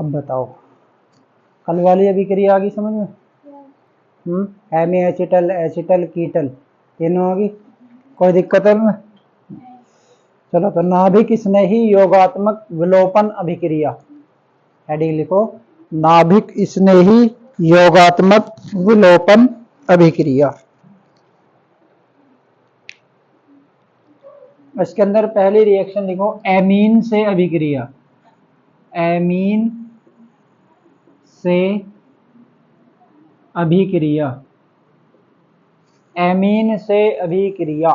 अब बताओ, कल वाली अभिक्रिया आ गई समझ में? एमी एसिटल एसिटल कीटल तीनों आ गई, कोई दिक्कत है में? चलो तो नाभिक स्नेही योगात्मक विलोपन अभिक्रिया, हेडिंग लिखो, नाभिक स्नेही योगात्मक विलोपन अभिक्रिया। इसके अंदर पहली रिएक्शन लिखो एमीन से अभिक्रिया, एमीन से अभिक्रिया, एमीन से अभिक्रिया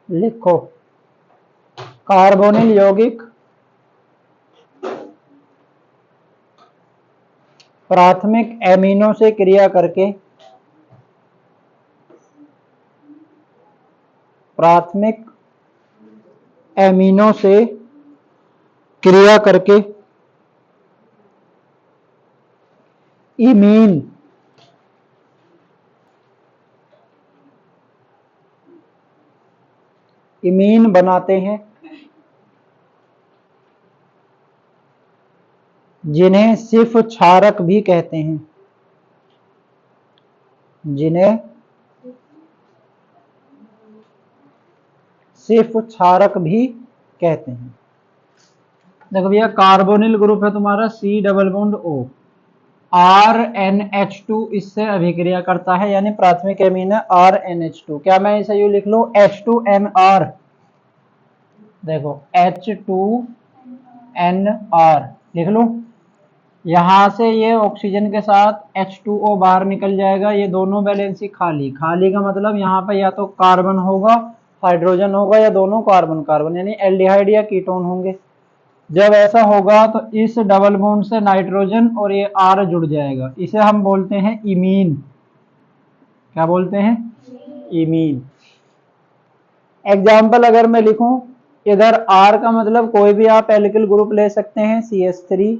लिखो, कार्बोनिल यौगिक प्राथमिक एमीनों से क्रिया करके, प्राथमिक एमीनों से क्रिया करके इमीन इमीन बनाते हैं, जिन्हें सिर्फ क्षारक भी कहते हैं, जिन्हें सिर्फ क्षारक भी कहते हैं। देखो भैया कार्बोनिल ग्रुप है तुम्हारा C double bond O, RNH2 इससे अभिक्रिया करता है, यानी प्राथमिक एमीन है RNH2। क्या मैं इसे यूं लिख लूं H2NR, देखो H2NR लिख लूं, यहां से ये ऑक्सीजन के साथ H2O बाहर निकल जाएगा, ये दोनों वैलेंसी खाली, खाली का मतलब यहाँ पे या तो कार्बन होगा हाइड्रोजन होगा या दोनों कार्बन कार्बन, यानी एल्डिहाइड या कीटोन होंगे। जब ऐसा होगा तो इस डबल बॉन्ड से नाइट्रोजन और ये R जुड़ जाएगा, इसे हम बोलते हैं इमीन। क्या बोलते हैं? इमीन। एग्जाम्पल अगर मैं लिखूं, इधर R का मतलब कोई भी आप एल्किल ग्रुप ले सकते हैं, CH3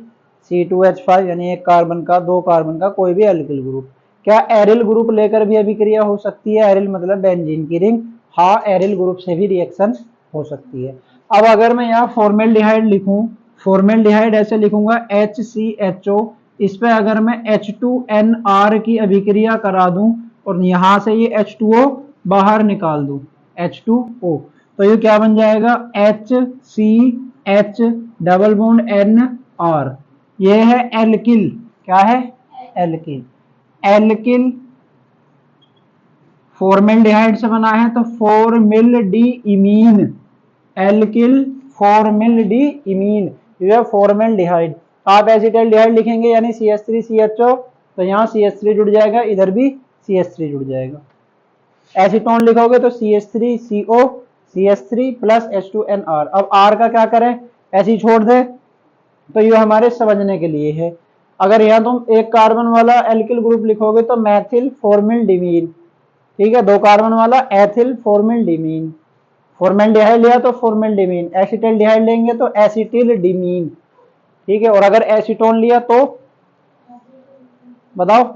C2H5 यानी एक कार्बन का दो कार्बन का कोई भी एल्किल ग्रुप। क्या एरिल ग्रुप लेकर भी अभिक्रिया हो सकती है? एरिल मतलब बेंजीन की रिंग, हाँ एरिल ग्रुप से भी रिएक्शन हो सकती है। अब अगर मैं यहाँ फॉर्मेल्डिहाइड लिखूं, फॉर्मेल्डिहाइड ऐसे लिखूंगा HCHO, इस पे अगर मैं H2NR की अभिक्रिया करा दूं और यहां से ये H2O बाहर निकाल दूं, H2O, तो ये क्या बन जाएगा HCH डबल बॉन्ड NR, ये है एल्किल। क्या है? एल्किल। एल्किल फॉर्मेल्डिहाइड से बना है तो फॉर्मिल्डिइमीन, एल्किल फॉर्मिल्डिइमीन, ये फॉर्मेल्डिहाइड। आप एसिटल्डिहाइड लिखेंगे यानी CH3CHO, तो यहाँ CH3 जुड़ जाएगा, इधर भी CH3 जुड़ जाएगा। एसीटोन लिखोगे तो CH3CO CH3 प्लस H2NR। अब R का क्या करें, ऐसे ही छोड़ दे, तो ये हमारे समझने के लिए है। अगर यहाँ तुम एक कार्बन वाला एल्किल ग्रुप लिखोगे तो मैथिल फॉर्मिल्डिमीन, ठीक है, दो कार्बन वाला एथिल फॉर्मिल्डिमीन, फॉर्मेल्डिहाइड लिया तो फॉर्मेल्डिमीन, एसिटल्डिहाइड लेंगे तो एसिटिलडिमीन, ठीक है। और अगर एसीटोन लिया तो बताओ,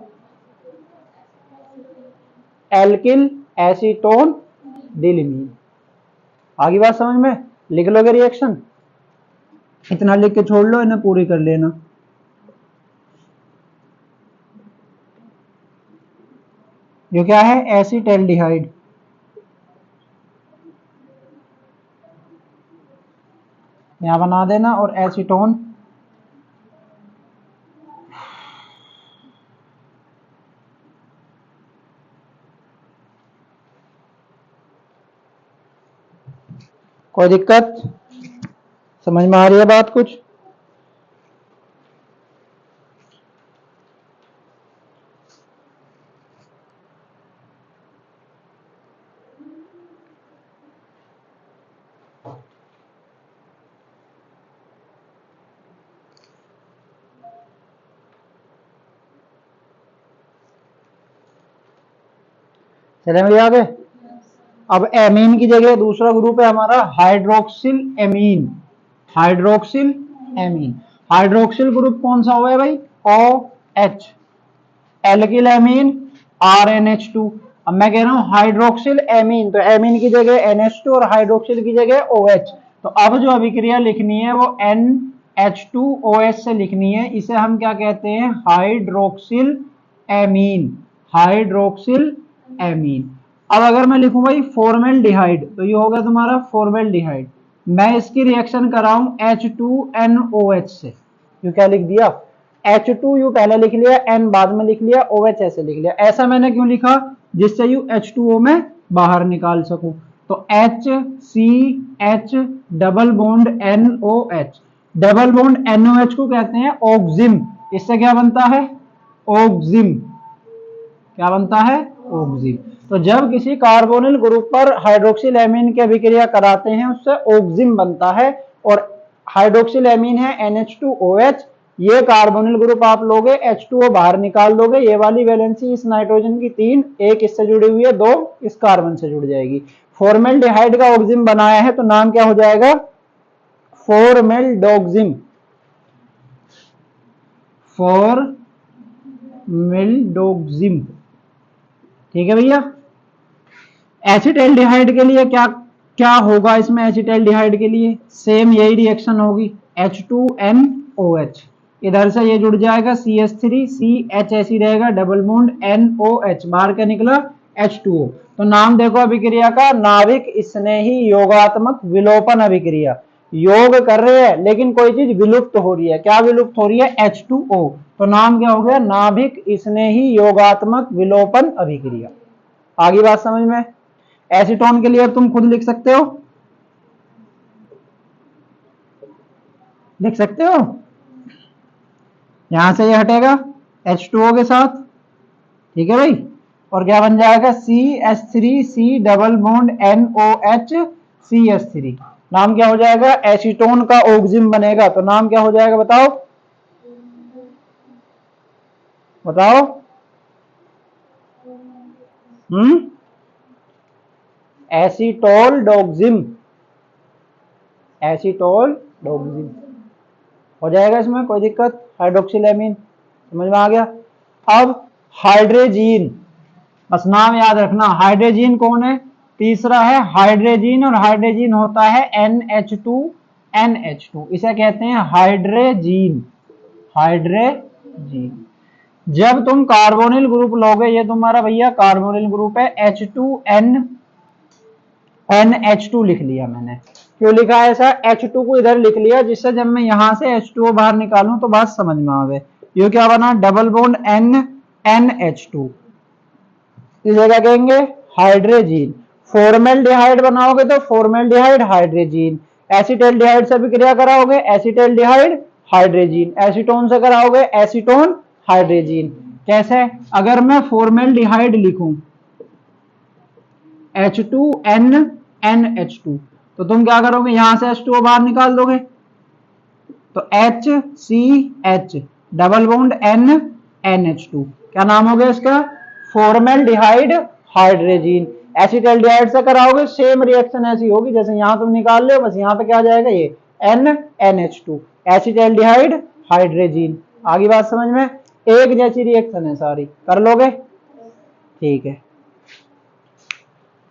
एल्किल एसीटोन डिलीमीन। आगे बात समझ में? लिख लोगे रिएक्शन, इतना लिख के छोड़ लो, इन्हें पूरी कर लेना। जो क्या है एसिटल्डिहाइड, यहां बना देना, और एसीटोन कोई दिक्कत? समझ में आ रही है बात कुछ? चले मेरे आगे। अब एमीन की जगह दूसरा ग्रुप है हमारा hydroxyl amine, hydroxyl amine. Hydroxyl group कौन सा हुआ है भाई? OH, alkyl amine RNH2। अब मैं कह रहा हूं हाइड्रोक्सिल एमीन, तो एमीन की जगह NH2 और हाइड्रोक्सिल की जगह OH। तो अब जो अभिक्रिया लिखनी है वो NH2OH से लिखनी है। इसे हम क्या कहते हैं? Hydroxyl amine. Hydroxyl amine. अब अगर मैं लिखूं भाई फॉर्मेल्डिहाइड, तो ये होगा तुम्हारा फॉर्मेल्डिहाइड। मैं इसकी रिएक्शन कराऊं H2NOH से, यू क्या लिख दिया? H2 पहले लिख लिया, N बाद में लिख लिया, OH ऐसे लिख लिया। ऐसा मैंने क्यों लिखा? जिससे यू H2O में बाहर निकाल सकूं। तो HCH double bond NOH, double bond NOH को कहते हैं ऑक्सिम। इससे क्या बनता है? ऑक्सिम। क्या बनता है? ऑक्सिम। तो जब किसी कार्बोनिल ग्रुप पर हाइड्रोक्सिल एमीन की अभिक्रिया कराते हैं उससे ऑक्सिम बनता है, और हाइड्रोक्सिल एमीन है NH2OH। ये कार्बोनिल ग्रुप आप लोगे, H2O बाहर निकाल दोगे, ये वाली वैलेंसी इस नाइट्रोजन की 3, एक इससे जुड़ी हुई है, 2 इस कार्बन से जुड़ जाएगी। फॉर्मेल्डिहाइड का ऑक्सिम बनाया है तो नाम क्या हो जाएगा? फॉर्मेल्डोक्सिम। फॉर्मेल्डोक्सिम। ठीक है भैया। एसिटाल्डिहाइड के लिए क्या क्या होगा? इसमें एसिटाल्डिहाइड के लिए सेम यही रिएक्शन होगी, H2NOH। इधर से ये जुड़ जाएगा CH3, CH ऐसी रहेगा, डबल बॉन्ड NOH, बाहर क्या निकला? H2O। तो नाम देखो अभिक्रिया का, नाभिक स्नेही योगात्मक विलोपन अभिक्रिया। योग कर रहे हैं लेकिन कोई चीज विलुप्त हो रही है। क्या विलुप्त हो रही है? H2O। तो नाम क्या हो गया? नाभिक स्नेही योगात्मक विलोपन अभिक्रिया। आगे बात समझ में? एसीटोन के लिए तुम खुद लिख सकते हो, लिख सकते हो। यहां से ये हटेगा H2O के साथ, ठीक है भाई, और क्या बन जाएगा? CH3C double bond NOH CH3। नाम क्या हो जाएगा? एसीटोन का ऑक्सिम बनेगा। तो नाम क्या हो जाएगा? बताओ बताओ। एसीटोल्डोक्सिम। एसीटोल्डोक्सिम हो जाएगा। इसमें कोई दिक्कत? हाइड्रोक्सिल एमीन समझ में आ गया। अब हाइड्रोजीन, बस नाम याद रखना। हाइड्रोजीन कौन है? तीसरा है हाइड्रोजीन, और हाइड्रोजीन होता है NH2NH2। इसे कहते हैं हाइड्रोजीन। हाइड्रोजीन। जब तुम कार्बोनिल ग्रुप लोगे, ये तुम्हारा भैया कार्बोनिल ग्रुप है, H2NH2 लिख लिया मैंने। क्यों लिखा है ऐसा? H2 को इधर लिख लिया, जिससे जब मैं यहां से H2O बाहर निकालूं तो बात समझ में आवे। ये क्या बना? Double bond NH2। इसे क्या कहेंगे? हाइड्रोजीन। फॉर्मेल्डिहाइड बनाओगे तो फॉर्मेल्डिहाइड हाइड्रोजीन। एसिटाल्डिहाइड से भी क्रिया कराओगे, एसिटाल्डिहाइड हाइड्रोजीन। एसीटोन से कराओगे, एसीटोन हाइड्रोजीन। कैसे? अगर मैं फॉर्मेल्डिहाइड लिखूं H2NNH2, तो तुम क्या करोगे? यहां से H2O बाहर निकाल दोगे, तो HCH डबल बॉन्ड NNH2। क्या नाम हो गया इसका? Formaldehyde hydrazine. एसिटाल्डिहाइड से कराओगे, सेम रिएक्शन ऐसी होगी जैसे यहां तुम निकाल रहे हो, बस यहां पे क्या आ जाएगा? ये NNH2, एसिटाल्डिहाइड हाइड्रोजीन। आगे बात समझ में? एक जैसी रिएक्शन है सारी, कर लोगे? ठीक है,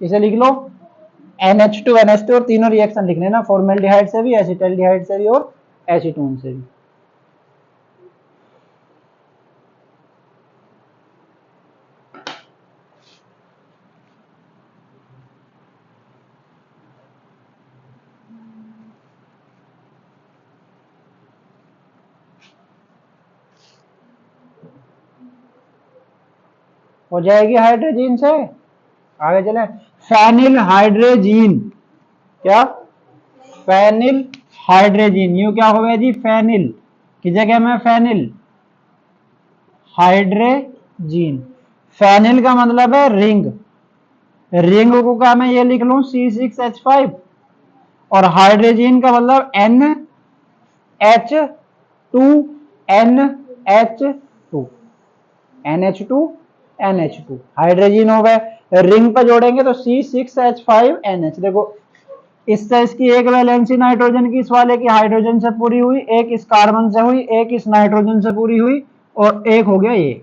इसे लिख लो NH2 NH2, और तीनों रिएक्शन लिखने ना, फॉर्मेल्डिहाइड से भी, एसिटाल्डिहाइड से भी, और एसीटोन से भी। हो जाएगी हाइड्रोजीन से। आगे चले, फेनिल हाइड्रोजीन। क्या? Phenyl hydrazine. यू क्या हो गया जी? फेनिल की जगह में फेनिल हाइड्रोजीन। फेनिल का मतलब है रिंग। रिंग को क्या मैं ये लिख लूं C6H5, और हाइड्रोजीन का मतलब NH2NH2 NH2NH2 हाइड्रोजीन हो गए। रिंग पर जोड़ेंगे तो C6H5NH। देखो, इससे इसकी एक वैलेंसी नाइट्रोजन की इस वाले की हाइड्रोजन से पूरी हुई, एक इस कार्बन से हुई, एक इस नाइट्रोजन से पूरी हुई, और एक हो गया ये।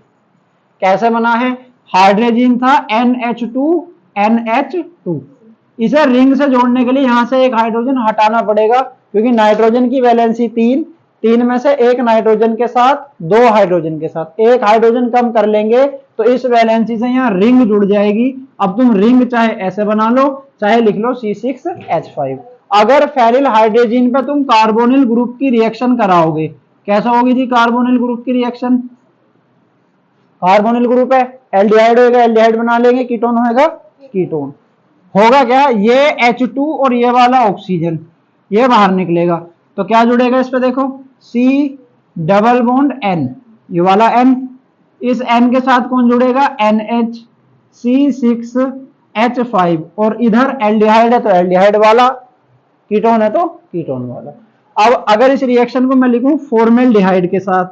कैसे बना है? हाइड्रोजन था NH2NH2, इसे रिंग से जोड़ने के लिए यहां से एक हाइड्रोजन हटाना पड़ेगा, क्योंकि नाइट्रोजन की वैलेंसी 3, 3 में से एक नाइट्रोजन के साथ, 2 हाइड्रोजन के साथ, एक हाइड्रोजन कम कर लेंगे तो इस वैलेंसी से यहाँ रिंग जुड़ जाएगी। अब तुम रिंग चाहे ऐसे बना लो, चाहे लिख लो C6H5। अगर फेरिल हाइड्रोजन पे तुम कार्बोनिल ग्रुप की रिएक्शन कराओगे, कैसा होगी जी कार्बोनिल ग्रुप की रिएक्शन? कार्बोनिल ग्रुप है, एल्डिहाइड होगा, एल्डिहाइड बना लेंगे, कीटोन होगा, कीटोन होगा क्या, ये H2 और ये वाला ऑक्सीजन ये बाहर निकलेगा, तो क्या जुड़ेगा इस पे देखो, C डबल बॉन्ड N, ये वाला N, इस N के साथ कौन जुड़ेगा, NH, C6H5, और इधर एल्डिहाइड है तो एल्डिहाइड वाला, कीटोन है तो कीटोन वाला। अब अगर इस रिएक्शन को मैं लिखूं फॉर्मेल्डिहाइड के साथ,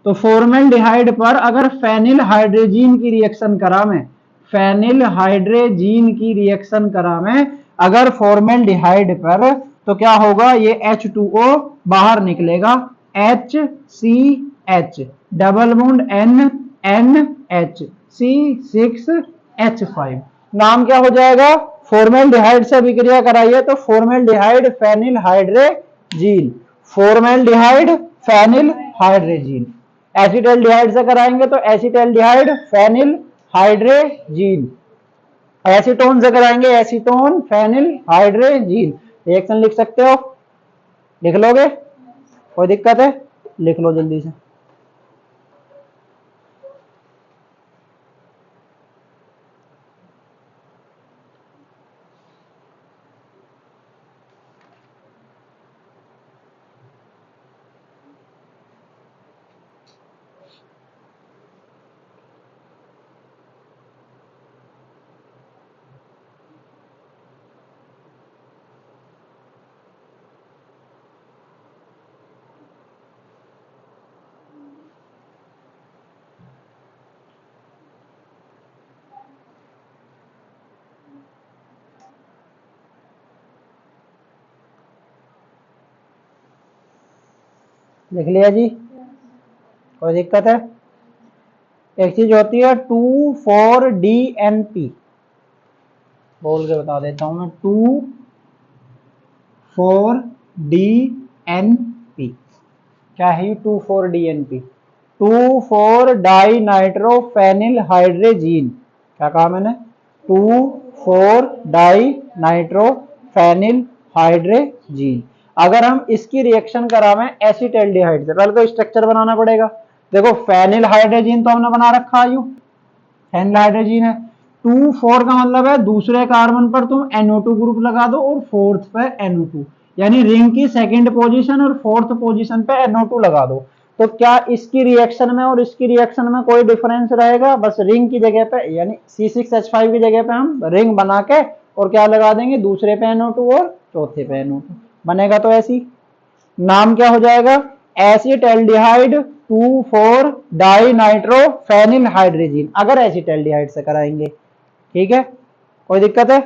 तो फॉर्मेल्डिहाइड पर अगर फेनिल हाइड्रोजीन की रिएक्शन करा मैं, फेनिल हाइड्रोजीन की रिएक्शन करा मैं अगर फॉर्मेल्डिहाइड पर, तो क्या होगा, ये H2O बाहर निकलेगा, HCH double bond N NH C6H5, नाम क्या हो जाएगा, फॉर्मेल्डिहाइड से अभिक्रिया कराइए तो formaldehyde phenyl hydrazine, formaldehyde phenyl hydrazine. Acetaldehyde से कराएंगे तो एसिटल्डिहाइड फेनिल हाइड्रोजीन, एसीटोन से कराएंगे एसीटोन फेनिल हाइड्रोजीन। रिएक्शन लिख सकते हो, लिख लोगे, कोई दिक्कत है, लिख लो जल्दी से। लिख लिया जी, कोई दिक्कत है? एक चीज होती है 2,4-DNP, बोल के बता देता हूं मैं, 2,4-DNP क्या है, 2,4-DNP, 2,4-डाइनाइट्रोफेनिल हाइड्रोजीन, क्या कहा मैंने, 2,4-डाइनाइट्रोफेनिल हाइड्रोजीन। अगर हम इसकी रिएक्शन करावें एसिटल्डिहाइड से, पहले तो स्ट्रक्चर बनाना पड़ेगा। देखो फेनिल हाइड्रोजीन तो हमने बना रखा है, यू फेनिल हाइड्रोजीन है, 2,4 का मतलब है दूसरे कार्बन पर तुम NO2 ग्रुप लगा दो और फोर्थ पे NO2, यानी रिंग की सेकंड पोजीशन और फोर्थ पोजीशन पे NO2 लगा दो। तो क्या इसकी रिएक्शन में और इसकी रिएक्शन में कोई डिफरेंस रहेगा? बस रिंग की जगह पे यानी C6H5 की जगह पे हम रिंग बना के और क्या लगा देंगे, दूसरे पे NO2 और चौथे पे NO2 बनेगा, तो ऐसी नाम क्या हो जाएगा, एसिटल्डिहाइड 2,4-डाइनाइट्रोफेनिल हाइड्रोजीन, अगर एसिटल्डिहाइड से कराएंगे। ठीक है, कोई दिक्कत है,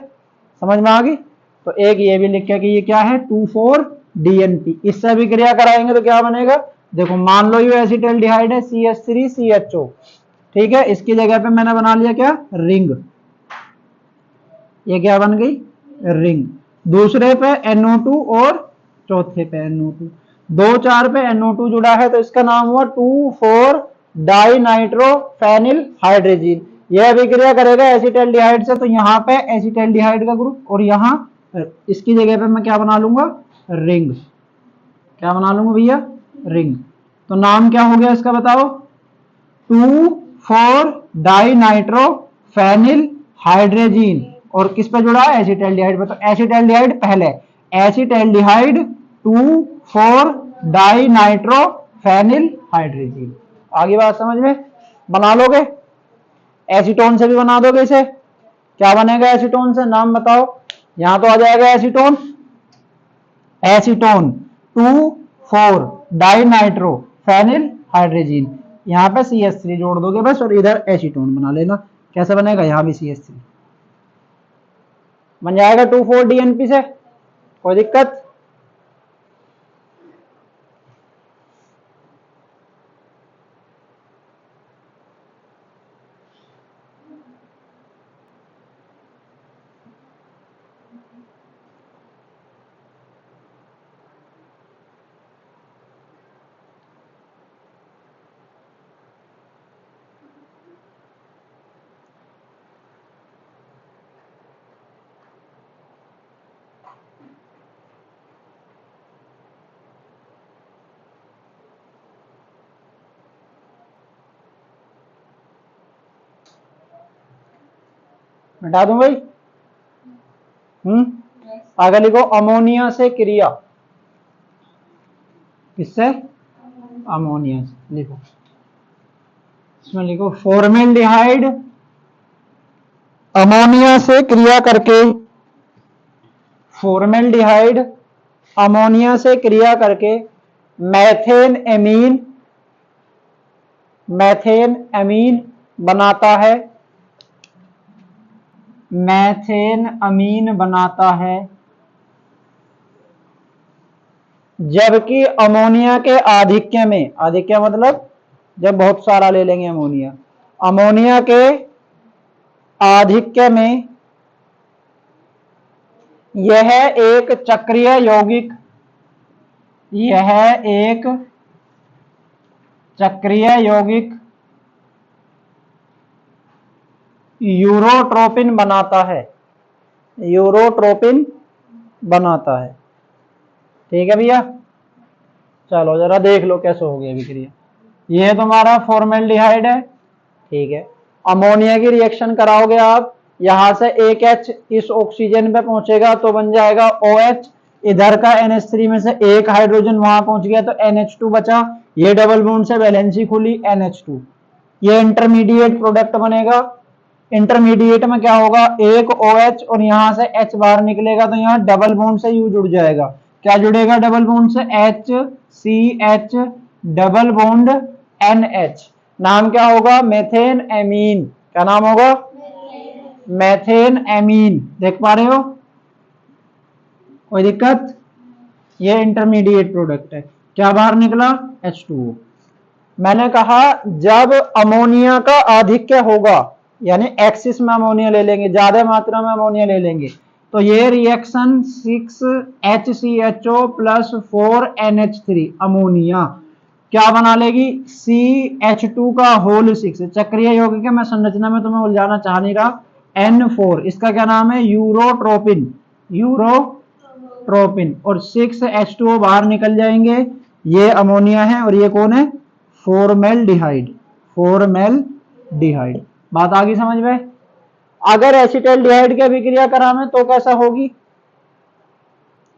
समझ में आ गई? तो एक ये भी लिख के कि ये क्या है, 2,4-DNP, इससे भी क्रिया कराएंगे तो क्या बनेगा, देखो मान लो ये एसिटल्डिहाइड है CH3CHO, ठीक है, इसकी जगह पे मैंने बना लिया क्या, रिंग, ये क्या बन गई, रिंग, दूसरे पे NO2 और चौथे पे NO2, 2-4 पे NO2 जुड़ा है तो इसका नाम हुआ 2,4-डाइनाइट्रोफेनिल हाइड्रोजीन। यह अभिक्रिया करेगा एसिटल्डिहाइड से, तो यहाँ पे एसिटल्डिहाइड का ग्रुप और यहाँ इसकी जगह पे मैं क्या बना लूंगा, रिंग, क्या बना लूंगा भैया, रिंग। तो नाम क्या हो गया इसका बताओ, 2,4-डाइनाइट्रोफेनिल हाइड्रोजीन, और किस पे जुड़ा है, एसिटल्डिहाइड पे, तो एसिटल्डिहाइड पहले, एसिटल्डिहाइड 2,4-डाइनाइट्रोफेनिल हाइड्रोजीन। आगे बात समझ में, बना लोगे, एसीटोन से भी बना दोगे इसे, क्या बनेगा एसीटोन से, नाम बताओ, यहां तो आ जाएगा एसीटोन, एसीटोन 2,4-डाइनाइट्रोफेनिल हाइड्रोजीन, यहाँ पे CH3 जोड़ दोगे बस और इधर एसीटोन बना लेना, कैसे बनेगा, यहाँ भी CH3 बन जाएगा 2,4-DNP से, कोई दिक्कत? हटा दूं भाई? आगे लिखो अमोनिया से क्रिया, किससे? अमोनिया से। लिखो इसमें लिखो फॉर्मेल्डिहाइड अमोनिया से क्रिया करके, फॉर्मेल्डिहाइड अमोनिया से क्रिया करके मैथेन एमीन, मैथेन एमीन बनाता है, मैथेन अमीन बनाता है, जबकि अमोनिया के आधिक्य में, आधिक्य मतलब जब बहुत सारा ले लेंगे अमोनिया, अमोनिया के आधिक्य में यह एक चक्रीय यौगिक, यह एक चक्रीय यौगिक यूरोट्रोपिन बनाता है, यूरोट्रोपिन बनाता है। ठीक है भैया, चलो जरा देख लो कैसे हो गया विक्रिया। ये तुम्हारा फॉर्मेल्डिहाइड है, ठीक है, अमोनिया की रिएक्शन कराओगे आप, यहां से एक H इस ऑक्सीजन पे पहुंचेगा तो बन जाएगा OH, इधर का NH3 में से एक हाइड्रोजन वहां पहुंच गया तो NH2 बचा, ये डबल बॉन्ड से वैलेंसी खुली NH2, ये इंटरमीडिएट प्रोडक्ट बनेगा। इंटरमीडिएट में क्या होगा, एक OH और यहां से H बाहर निकलेगा तो यहाँ डबल बॉन्ड से U जुड़ जाएगा। क्या जुड़ेगा डबल बॉन्ड से? HCH डबल बॉन्ड NH, नाम क्या होगा? Methane amine. क्या नाम होगा? Methane amine. देख पा रहे हो? कोई दिक्कत? ये इंटरमीडिएट प्रोडक्ट है। क्या बाहर निकला? H2O। मैंने कहा जब अमोनिया का आधिक्य होगा, यानी एक्सिस में अमोनिया ले लेंगे, ज्यादा मात्रा में अमोनिया ले लेंगे, तो ये reaction 6HCHO plus 4NH3 ammonia क्या बना लेगी? CH2 का होल 6, चक्रीय यौगिक है, मैं संरचना में तुम्हें उलझाना चाह नहीं रहा। N4 इसका क्या नाम है? यूरोट्रोपिन, यूरोट्रोपिन, और 6H2O बाहर निकल जाएंगे, ये अमोनिया है और ये कौन है? Formaldehyde, formaldehyde. बात आ गई समझ में? अगर एसिटल्डिहाइड की अभिक्रिया करावें तो कैसा होगी?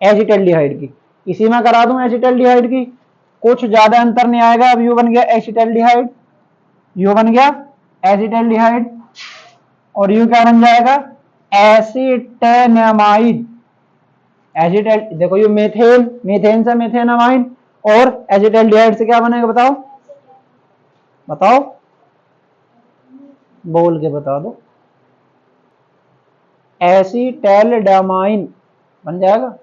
एसिटल्डिहाइड की इसी में करा दूं, एसिटल्डिहाइड की कुछ ज्यादा अंतर नहीं आएगा। अब यू बन गया एसिटल्डिहाइड, यू बन गया एसिटल्डिहाइड, और यू क्या बन जाएगा? एसिटेनमाइड। एसिटल देखो यू मेथेन, मेथेन से मेथेनमाइड, और एसिटल्डिहाइड से क्या बनेगा बताओ? बताओ, बोल के बता दो। एसिटेल्डामाइन बन जाएगा।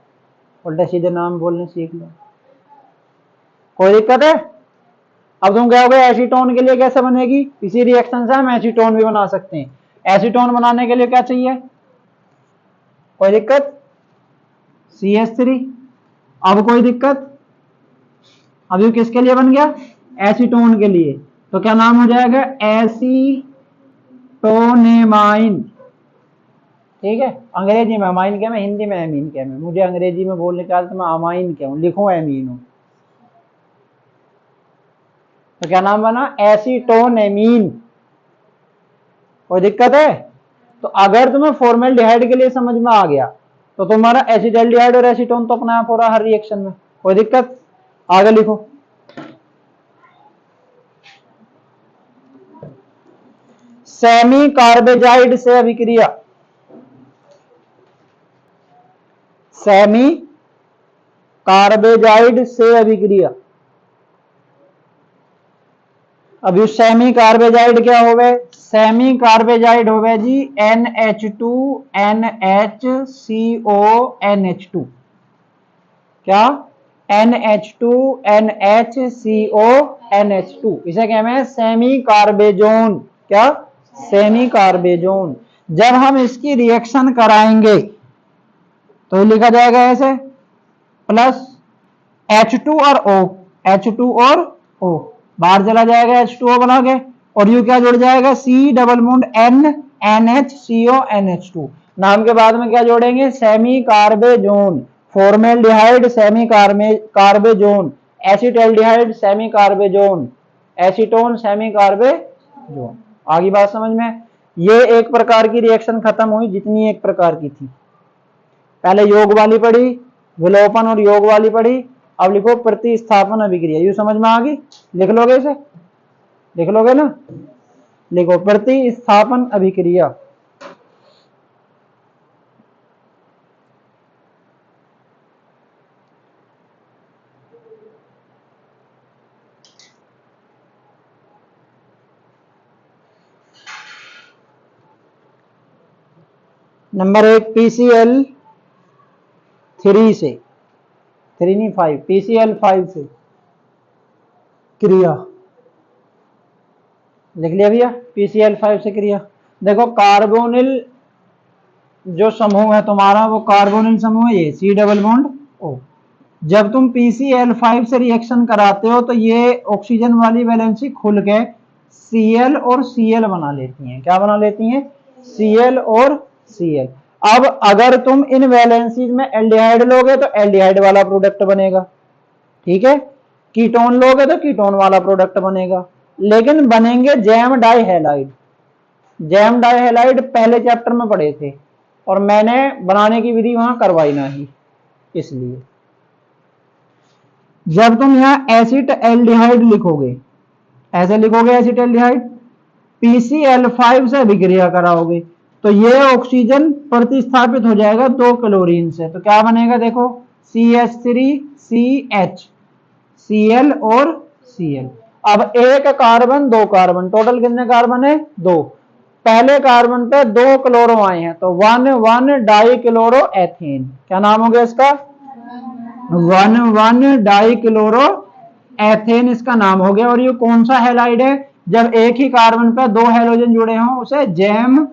उल्टा सीधे नाम बोलने सीख लो, कोई दिक्कत है? अब तुम कहोगे एसीटोन के लिए कैसे बनेगी? इसी रिएक्शन से हम एसीटोन भी बना सकते हैं। एसीटोन बनाने के लिए क्या चाहिए? कोई दिक्कत? CH3। अब कोई दिक्कत? अब ये किसके लिए बन गया? एसीटोन के लिए। तो क्या नाम हो जाएगा? एसीटोनेमाइन। ठीक है, अंग्रेजी में अमाइन क्या, मैं हिंदी में एमीन क्या, मैं मुझे अंग्रेजी में बोलने का तो मैं अमाइन क्या हूं, लिखो एमीन हूं। तो क्या नाम बना? एसीटोनेमीन। कोई दिक्कत है? तो अगर तुम्हें फॉर्मेल्डिहाइड के लिए समझ में आ गया तो तुम्हारा एसिटल्डिहाइड और एसीटोन तो अपने आप हो रहा हर रिएक्शन में। कोई दिक्कत? आगे लिखो। सेमी कार्बेजाइड से अभिक्रिया, सेमी कार्बेजाइड से अभिक्रिया। अब ये सेमी कार्बेजाइड क्या हो गए? सेमी कार्बेजाइड हो गए जी NH2NHCONH2। क्या? NH2NHCONH2, इसे कहते हैं सेमी कार्बेजोन। क्या? Semi carbazone. जब हम इसकी रिएक्शन कराएंगे तो लिखा जाएगा ऐसे, प्लस H2 और O, H2 और O बाहर चला जाएगा H2O बना के, और यू क्या जुड़ जाएगा? C double bond N NHCONH2। नाम के बाद में क्या जोड़ेंगे? Semi carbazone. Formaldehyde semi carbazone, acetaldehyde semi carbazone, acetone semi carbazone. आगे बात समझ में? ये एक प्रकार की रिएक्शन खत्म हुई जितनी एक प्रकार की थी। पहले योग वाली पढ़ी, विलोपन और योग वाली पढ़ी, अब लिखो प्रतिस्थापन अभिक्रिया। यू समझ में आ गई? लिख लोगे इसे? लिख लोगे ना? लिखो प्रतिस्थापन अभिक्रिया। नंबर 1 PCl 3 से, 3 नहीं 5, PCl 5 से क्रिया। लिख लिया भैया? PCl 5 से क्रिया। देखो कार्बोनिल जो समूह है तुम्हारा वो कार्बोनिल समूह है, ये C डबल बॉन्ड O। जब तुम PCl 5 से रिएक्शन कराते हो तो ये ऑक्सीजन वाली वैलेंसी खुल के Cl और Cl बना लेती हैं। क्या बना लेती हैं? Cl और Cl। अब अगर तुम इन वैलेंसीज में एल्डिहाइड लोगे तो एल्डिहाइड वाला प्रोडक्ट बनेगा, ठीक है। कीटोन लोगे तो कीटोन वाला प्रोडक्ट बनेगा, लेकिन बनेंगे जैम डाइहैलाइड। जैम डाइहैलाइड पहले चैप्टर में पढ़े थे और मैंने बनाने की विधि वहां करवाई नहीं, इसलिए जब तुम यहां एसिड एल्डिहाइड लिखोगे, ऐसे लिखोगे एसिड एल्डिहाइड, PCl5 से अभिक्रिया कराओगे तो ये ऑक्सीजन प्रतिस्थापित हो जाएगा 2 क्लोरीन से। तो क्या बनेगा? देखो CH3CH, Cl और Cl। अब एक कार्बन 2 कार्बन, टोटल कितने कार्बन है? 2। पहले कार्बन पे 2 क्लोरो आए हैं तो 1,1 डाइक्लोरो एथेन। क्या नाम हो गया इसका? 1,1 डाइक्लोरो एथेन इसका नाम हो गया। और ये कौन सा हैलाइड है? जब एक ही कार्बन पे 2 हैलोजन जुड़े हों उसे जैम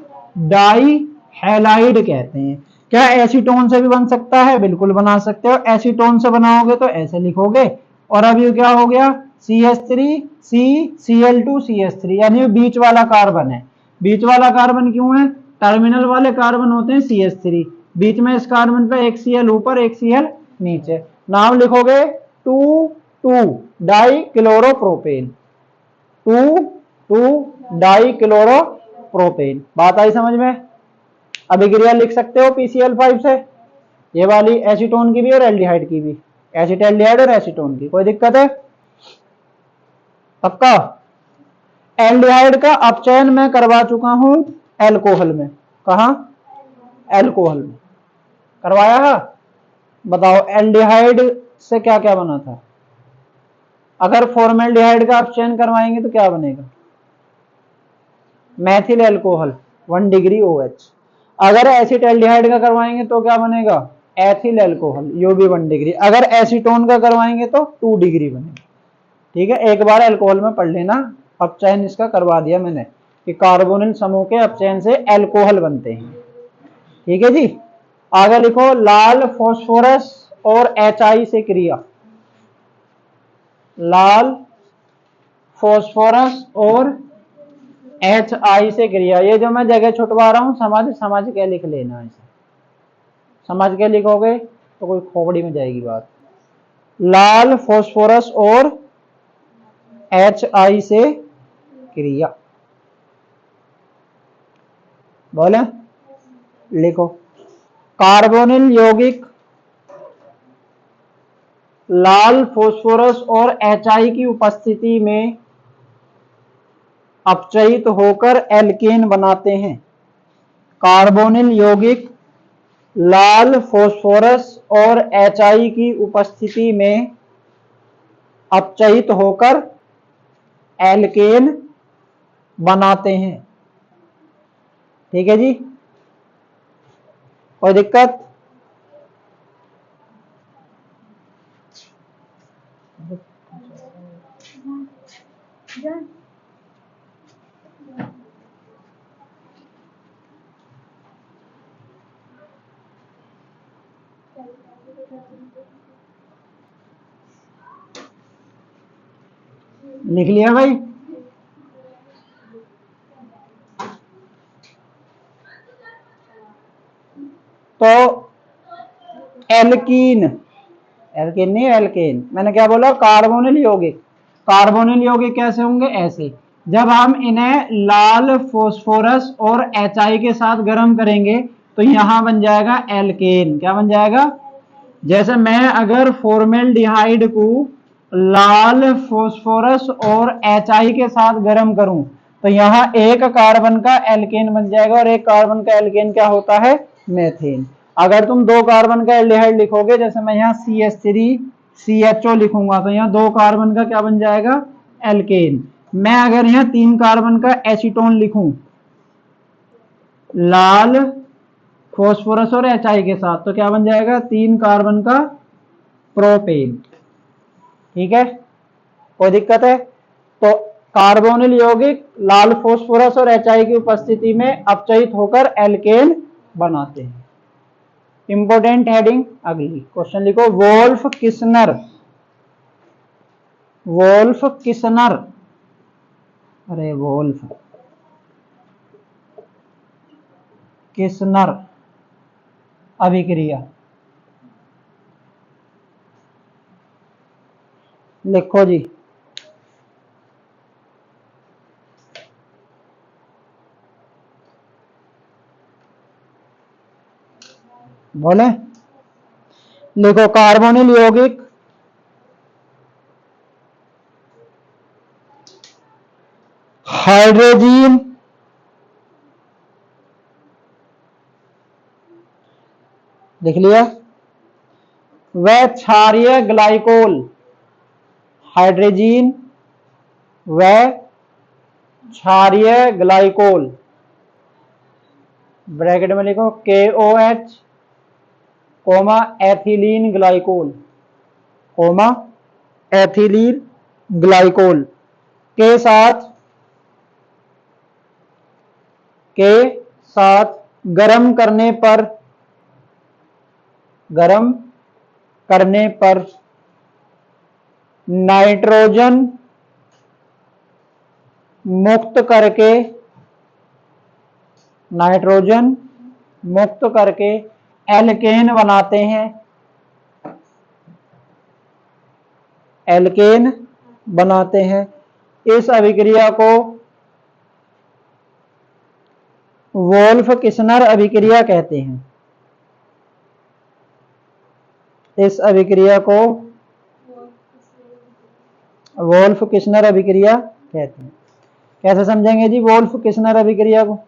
डाई हैलाइड कहते हैं। क्या एसीटोन से भी बन सकता है? बिल्कुल बना सकते हो। एसीटोन से बनाओगे तो ऐसे लिखोगे। और अब ये क्या हो गया? CH3CCl2CH3, यानी बीच वाला कार्बन है। बीच वाला कार्बन क्यों है? टर्मिनल वाले कार्बन होते हैं CH3, बीच में इस कार्बन पे एक Cl ऊपर एक Cl नीचे। नाम लिखोगे 2,2 डाइक्लोरोप्रोपेन, 2,2 डाइक्लोरोप्रोपेन। बात आई समझ में? अभिक्रिया लिख सकते हो PCl5 से, ये वाली एसीटोन की भी और एल्डिहाइड की भी, एसिटैल्डिहाइड और एसीटोन की। कोई दिक्कत है? पक्का? एल्डिहाइड का अपचयन मैं करवा चुका हूं एल्कोहल में। कहा? एल्कोहल में करवाया है। बताओ एल्डिहाइड से क्या क्या बना था? अगर फॉर्मेल्डिहाइड का अपचयन करवाएंगे तो क्या बनेगा? Maithil alcohol 1 degree OH। अगर एसिटैल्डिहाइड का करवाएंगे तो क्या बनेगा? एथिल एल्कोहल, यो भी 1 डिग्री। अगर एसीटोन का करवाएंगे तो 2 डिग्री बनेगा। ठीक है, एक बार एल्कोहल में पढ़ लेना। अपचयन इसका करवा दिया मैंने कि कार्बोनिल समूह के अपचयन से एल्कोहल बनते हैं। ठीक है जी। आगे लिखो लाल फॉस्फोरस और HI से क्रिया। लाल फॉस्फोरस और HI से क्रिया। ये जो मैं जगह छुटवा रहा हूं समझ के लिख लेना। इसे समझ के लिखोगे तो कोई खोपड़ी में जाएगी बात। लाल फॉस्फोरस और HI से क्रिया। बोले? लिखो कार्बोनिल यौगिक लाल फॉस्फोरस और HI की उपस्थिति में अपचयित होकर एल्केन बनाते हैं। कार्बोनिल यौगिक लाल फॉस्फोरस और HI की उपस्थिति में अपचयित होकर एल्केन बनाते हैं। ठीक है जी, कोई दिक्कत? लिख लिया भाई? तो एल्कीन, एल्कीन नहीं एल्केन। मैंने क्या बोला? कार्बोनिल यौगिक। कार्बोनिल यौगिक कैसे होंगे? ऐसे। जब हम इन्हें लाल फोस्फोरस और HI के साथ गर्म करेंगे तो यहां बन जाएगा एल्केन। क्या बन जाएगा? जैसे मैं अगर फॉर्मेल्डिहाइड को लाल फोस्फोरस और HI के साथ गर्म करूं तो यहाँ एक कार्बन का एल्केन बन जाएगा और एक कार्बन का एल्केन क्या होता है? मेथेन। अगर तुम दो कार्बन का एल्डिहाइड लिखोगे, जैसे मैं यहाँ CH3CHO लिखूंगा तो यहाँ दो कार्बन का क्या बन जाएगा? एल्केन। मैं अगर यहाँ तीन कार्बन का एसीटोन लिखूं लाल फॉस्फोरस और HI के साथ तो क्या बन जाएगा? तीन कार्बन का प्रोपेन। ठीक है, कोई दिक्कत है? तो कार्बोनिल यौगिक लाल फॉस्फोरस और HI की उपस्थिति में अपचयित होकर एल्केन बनाते हैं। इंपोर्टेंट हेडिंग अगली क्वेश्चन लिखो, वोल्फ किस्नर। वोल्फ किस्नर, अरे वोल्फ किस्नर अभिक्रिया लिखो जी। बोले, लिखो कार्बोनिल यौगिक हाइड्रोजीन लिख लिया, वह क्षारीय ग्लाइकोल। हाइड्रोजीन व क्षारीय ग्लाइकोल, ब्रैकेट में लिखो KOH comma ethylene glycol, comma ethylene glycol के साथ गर्म करने पर नाइट्रोजन मुक्त करके एल्केन बनाते हैं। इस अभिक्रिया को वोल्फ किस्नर अभिक्रिया कहते हैं। इस अभिक्रिया को वोल्फ किस्नर अभिक्रिया कहते हैं। कैसे समझेंगे जी वोल्फ किस्नर अभिक्रिया को?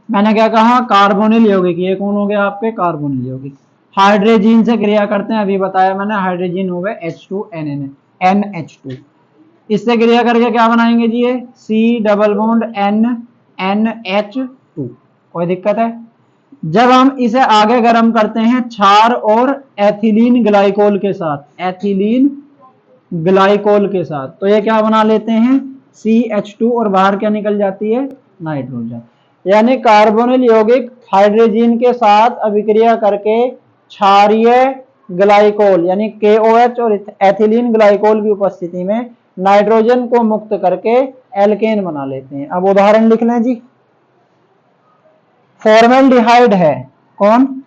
मैंने क्या कहा? कार्बोनिल यौगिक, ये कौन हो गया आपके? कार्बोनिल यौगिक हाइड्रोजीन से क्रिया करते हैं, अभी बताया मैंने। हाइड्रोजीन हो गए H2NH2, इससे क्रिया करके क्या बनाएंगे जी? ये C डबल बॉन्ड NNH2। कोई दिक्कत है? जब हम इसे आगे गर्म करते हैं क्षार और एथिलीन ग्लाइकोल के साथ, तो ये क्या बना लेते हैं? CH2 और बाहर क्या निकल जाती है? नाइट्रोजन। यानी कार्बोनिल यौगिक हाइड्रोजीन के साथ अभिक्रिया करके क्षारीय ग्लाइकोल यानी KOH और एथिलीन ग्लाइकोल की उपस्थिति में नाइट्रोजन को मुक्त करके एल्केन बना लेते हैं। अब उदाहरण लिख लें जी। फॉर्मेल्डिहाइड है, कौन?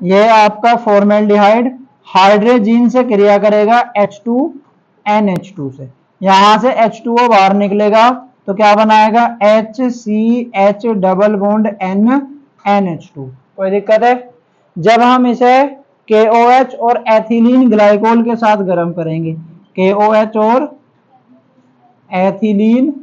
ये आपका फॉर्मेल्डिहाइड हाइड्रोजीन से क्रिया करेगा H2NH2 से, यहां से H2O बाहर निकलेगा तो क्या बनाएगा? HCH double bond NNH2। कोई दिक्कत है? जब हम इसे KOH और एथिलीन ग्लाइकोल के साथ गर्म करेंगे, KOH और एथिलीन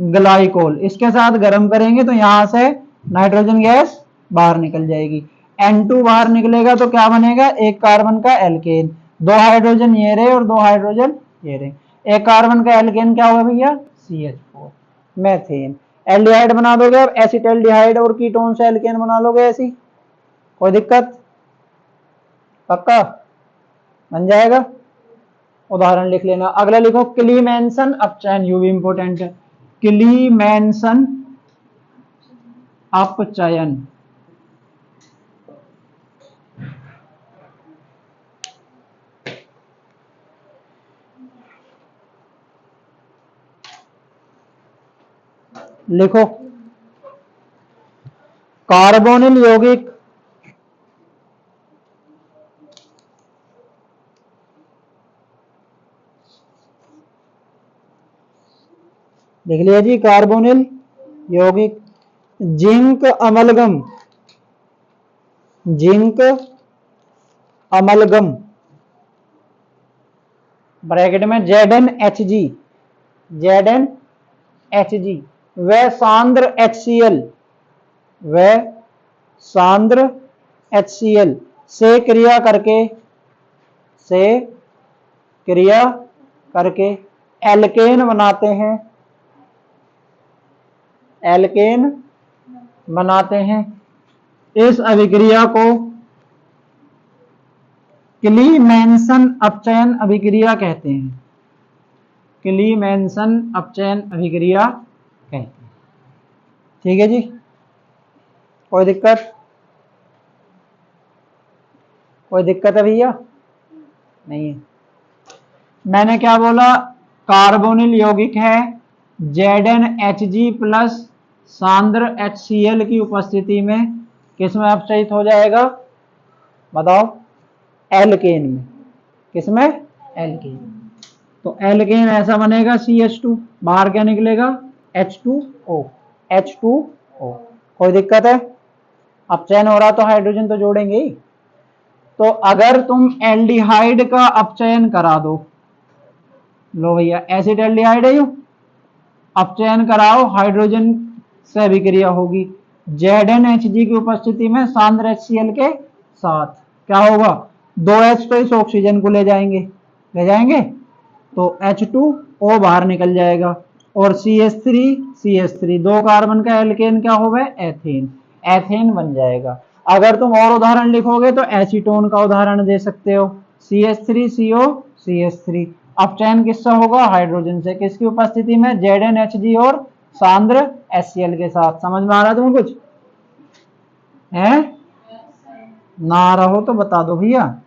ग्लाइकोल इसके साथ गर्म करेंगे तो यहां से नाइट्रोजन गैस बाहर निकल जाएगी, N2 बाहर निकलेगा तो क्या बनेगा? एक कार्बन का एल्केन। दो हाइड्रोजन ये रहे और दो हाइड्रोजन ये रहे, एक कार्बन का एल्केन क्या होगा भैया? CH4 methane. एल्डिहाइड बना दोगे अब एसिटल्डिहाइड और कीटोन से एल्केन बना लोगे ऐसी। कोई दिक्कत? पक्का बन जाएगा। उदाहरण लिख लेना। अगला लिखो क्लीमेंसन अपचयन, यू भी इंपोर्टेंट है। क्लीमेंसन अपचयन, लिखो कार्बोनिल यौगिक लिख लिया जी, कार्बोनिल यौगिक। Zinc amalgam, zinc amalgam bracket में ZnHg, ZnHg व सांद्र HCl, व सांद्र HCl से क्रिया करके एल्केन बनाते हैं, एल्केन बनाते हैं। इस अभिक्रिया को क्लीमेंसन अपचयन अभिक्रिया कहते हैं, क्लीमेंसन अपचयन अभिक्रिया कहते हैं। ठीक है जी, कोई दिक्कत, कोई दिक्कत है भैया? नहीं है। मैंने क्या बोला, कार्बोनिल यौगिक है, ZnHg प्लस सांद्र HCl की उपस्थिति में किसमें अपचयित हो जाएगा? बताओ, एल्केन में। किसमें? एल्केन। तो एल्केन ऐसा बनेगा CH2, बाहर क्या निकलेगा? H2O, H2O। कोई दिक्कत है? अपचयन हो रहा तो हाइड्रोजन तो जोड़ेंगे ही। तो अगर तुम एल्डिहाइड का अपचयन करा दो, लो भैया एसिड एल्डिहाइड है यू, अपचयन कराओ, हाइड्रोजन से अभिक्रिया होगी ZnHg की उपस्थिति में सांद्र HCl के साथ। क्या होगा? 2H तो इस ऑक्सीजन को ले जाएंगे तो H2O बाहर निकल जाएगा और CH3 दो कार्बन का एल्केन क्या होगा? एथेन, एथेन बन जाएगा। अगर तुम और उदाहरण लिखोगे तो एसीटोन का उदाहरण दे सकते हो, CH3CO CH3। अपचयन किससे होगा? हाइड्रोजन से। किसकी उपस्थिति में? ZnHg और सांद्र HCl के साथ। समझ में आ रहा है तुम्हें कुछ है? ना आ रहा हो तो बता दो भैया।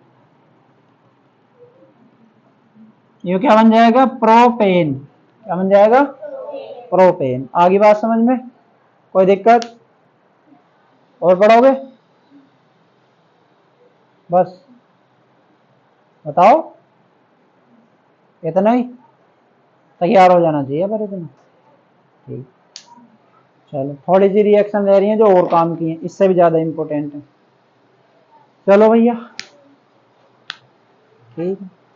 ये क्या बन जाएगा? प्रोपेन। क्या बन जाएगा? प्रोपेन। आगे बात समझ में? कोई दिक्कत? और पढ़ोगे? बस बताओ, इतना ही तैयार हो जाना चाहिए पर इतना। ठीक, चलो थोड़ी सी रिएक्शन ले रही है जो और काम की है, इससे भी ज्यादा इंपॉर्टेंट है। चलो भैया, ठीक है।